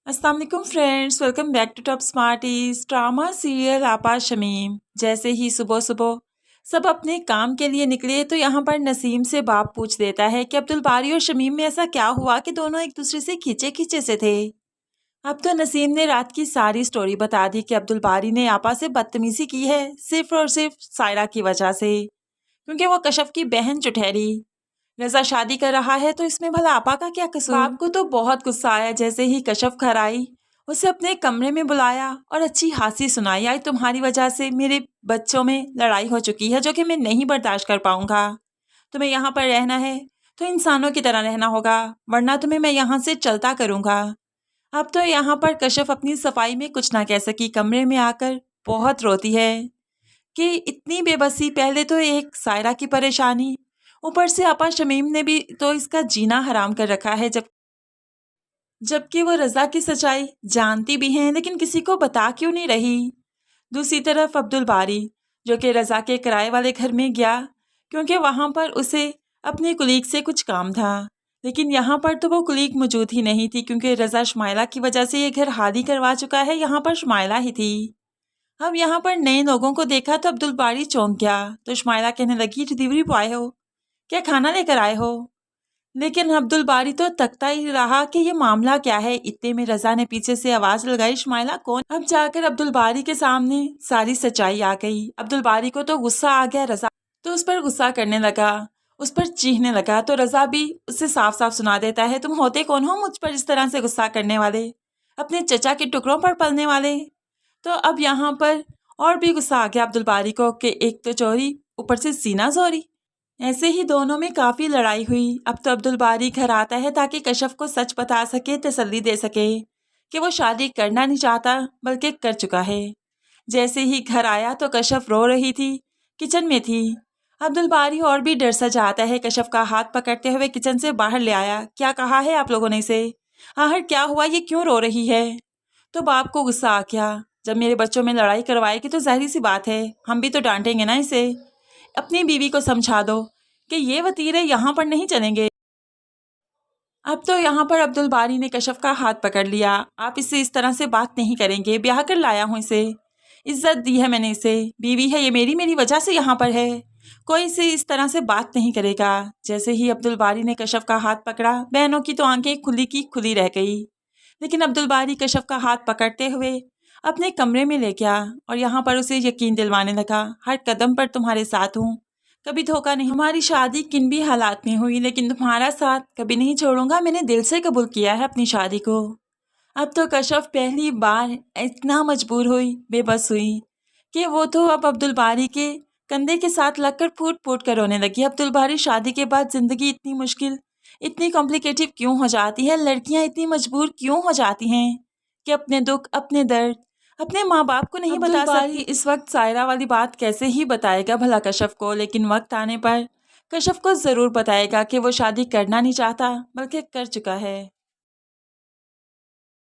अस्सलाम वालेकुम friends, welcome back to top smarties. Drama serial Aapa Shamim. जैसे ही सुबह सुबह सब अपने काम के लिए निकले तो यहाँ पर नसीम से बाप पूछ देता है कि अब्दुल बारी और शमीम में ऐसा क्या हुआ कि दोनों एक दूसरे से खींचे खींचे से थे। अब तो नसीम ने रात की सारी स्टोरी बता दी कि अब्दुल बारी ने आपा से बदतमीजी की है सिर्फ और सिर्फ सायरा की वजह से, क्योंकि वो कशफ की बहन चुठहरी। रजा शादी कर रहा है तो इसमें भला आपा का क्या कसूर। बाप को तो बहुत गुस्सा आया। जैसे ही कशफ घर आई उसे अपने कमरे में बुलाया और अच्छी हासी सुनाई, आई तुम्हारी वजह से मेरे बच्चों में लड़ाई हो चुकी है जो कि मैं नहीं बर्दाश्त कर पाऊंगा। तुम्हें यहाँ पर रहना है तो इंसानों की तरह रहना होगा, वरना तुम्हें मैं यहाँ से चलता करूंगा। अब तो यहाँ पर कशफ अपनी सफाई में कुछ ना कह सकी, कमरे में आकर बहुत रोती है कि इतनी बेबसी। पहले तो एक सायरा की परेशानी, ऊपर से आपा शमीम ने भी तो इसका जीना हराम कर रखा है, जबकि वो रजा की सच्चाई जानती भी हैं लेकिन किसी को बता क्यों नहीं रही। दूसरी तरफ अब्दुल बारी जो कि रजा के किराए वाले घर में गया क्योंकि वहां पर उसे अपने कुलीग से कुछ काम था, लेकिन यहाँ पर तो वो कुलीग मौजूद ही नहीं थी क्योंकि रजा शुमाइला की वजह से ये घर खाली करवा चुका है। यहाँ पर शुमाइला ही थी। अब यहाँ पर नए लोगों को देखा तो अब्दुल बारी चौंक गया। तो शुमाइला कहने लगी, डिलीवरी बॉय हो क्या, खाना लेकर आए हो? लेकिन अब्दुल बारी तो तकता ही रहा कि ये मामला क्या है। इतने में रजा ने पीछे से आवाज लगाई, शुमाइला कौन? अब जाकर अब्दुल बारी के सामने सारी सच्चाई आ गई। अब्दुल बारी को तो गुस्सा आ गया। रजा तो उस पर गुस्सा करने लगा, उस पर चीखने लगा। तो रजा भी उससे साफ साफ सुना देता है, तुम होते कौन हो मुझ पर इस तरह से गुस्सा करने वाले, अपने चचा के टुकड़ों पर पलने वाले। तो अब यहाँ पर और भी गुस्सा आ गया अब्दुल बारी को कि एक तो चोरी ऊपर से सीना जोरी। ऐसे ही दोनों में काफी लड़ाई हुई। अब तो अब्दुल बारी घर आता है ताकि कशफ को सच बता सके, तसल्ली दे सके कि वो शादी करना नहीं चाहता बल्कि कर चुका है। जैसे ही घर आया तो कशफ रो रही थी, किचन में थी। अब्दुल बारी और भी डर सा जाता है, कशफ का हाथ पकड़ते हुए किचन से बाहर ले आया। क्या कहा है आप लोगों ने इसे? आहर क्या हुआ, ये क्यों रो रही है? तो बाप को गुस्सा आ गया, जब मेरे बच्चों में लड़ाई करवाएगी तो जाहिर सी बात है हम भी तो डांटेंगे ना इसे। अपनी बीवी को समझा दो कि ये वतीरे यहाँ पर नहीं चलेंगे। अब तो यहाँ पर अब्दुल बारी ने कशफ का हाथ पकड़ लिया, आप इससे इस तरह से बात नहीं करेंगे, ब्याह कर लाया हूँ इसे, इज्जत दी है मैंने इसे, बीवी है ये मेरी वजह से यहाँ पर है, कोई इसे इस तरह से बात नहीं करेगा। जैसे ही अब्दुल बारी ने कशफ का हाथ पकड़ा, बहनों की तो आंखें खुली की खुली रह गई। लेकिन अब्दुल बारी कशफ का हाथ पकड़ते हुए अपने कमरे में ले गया और यहाँ पर उसे यकीन दिलवाने लगा, हर कदम पर तुम्हारे साथ हूँ, कभी धोखा नहीं। हमारी शादी किन भी हालात में हुई लेकिन तुम्हारा साथ कभी नहीं छोड़ूंगा, मैंने दिल से कबूल किया है अपनी शादी को। अब तो कशफ पहली बार इतना मजबूर हुई, बेबस हुई कि वो तो अब अब्दुल बारी के कंधे के साथ लगकर फूट फूट कर रोने लगी। अब्दुल बारी, शादी के बाद जिंदगी इतनी मुश्किल, इतनी कॉम्प्लिकेटिव क्यों हो जाती है? लड़कियां इतनी मजबूर क्यों हो जाती हैं कि अपने दुख, अपने दर्द अपने माँ बाप को नहीं बता सकती? इस वक्त सायरा वाली बात कैसे ही बताएगा भला कशफ को, लेकिन वक्त आने पर कशफ को जरूर बताएगा कि वो शादी करना नहीं चाहता बल्कि कर चुका है।